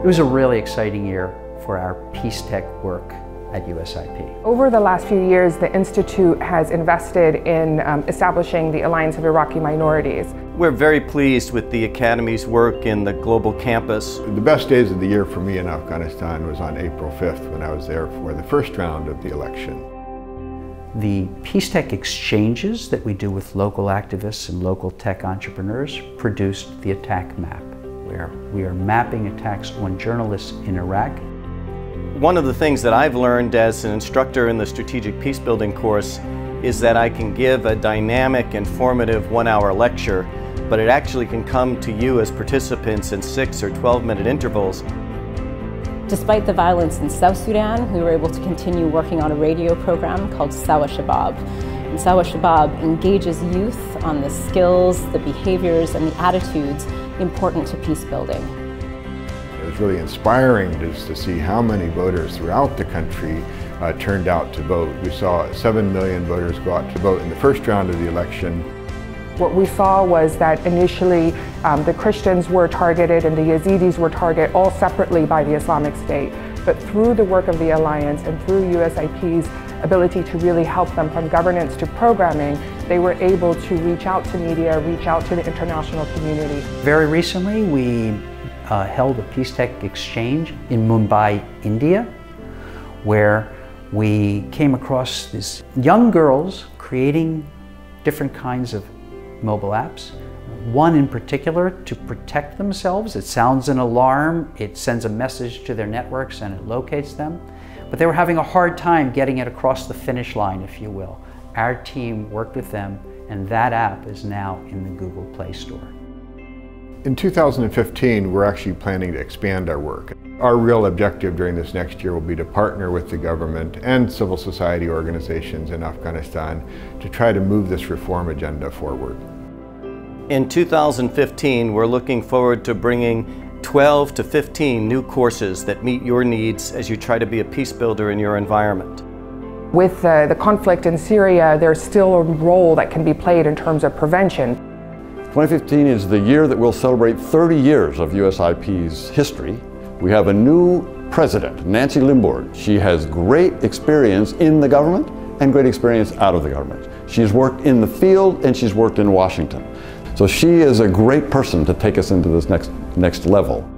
It was a really exciting year for our PeaceTech work at USIP. Over the last few years, the Institute has invested in establishing the Alliance of Iraqi Minorities. We're very pleased with the Academy's work in the global campus. The best days of the year for me in Afghanistan was on April 5th when I was there for the first round of the election. The PeaceTech exchanges that we do with local activists and local tech entrepreneurs produced the attack map, where we are mapping attacks on journalists in Iraq. One of the things that I've learned as an instructor in the Strategic Peacebuilding course is that I can give a dynamic, informative one-hour lecture, but it actually can come to you as participants in 6 or 12-minute intervals. Despite the violence in South Sudan, we were able to continue working on a radio program called Sawa Shabab. And Sawa Shabab engages youth on the skills, the behaviors, and the attitudes important to peace building. It was really inspiring to see how many voters throughout the country turned out to vote. We saw 7 million voters go out to vote in the first round of the election. What we saw was that initially the Christians were targeted and the Yazidis were targeted all separately by the Islamic State. But through the work of the Alliance and through USIP's ability to really help them from governance to programming, they were able to reach out to media, reach out to the international community. Very recently, we held a PeaceTech Exchange in Mumbai, India, where we came across these young girls creating different kinds of mobile apps. One in particular to protect themselves. It sounds an alarm, it sends a message to their networks and it locates them. But they were having a hard time getting it across the finish line, if you will. Our team worked with them, and that app is now in the Google Play Store. In 2015, we're actually planning to expand our work. Our real objective during this next year will be to partner with the government and civil society organizations in Afghanistan to try to move this reform agenda forward. In 2015, we're looking forward to bringing 12 to 15 new courses that meet your needs as you try to be a peace builder in your environment. With the conflict in Syria, there's still a role that can be played in terms of prevention. 2015 is the year that we'll celebrate 30 years of USIP's history. We have a new president, Nancy Limbourg. She has great experience in the government and great experience out of the government. She's worked in the field and she's worked in Washington. So she is a great person to take us into this next level.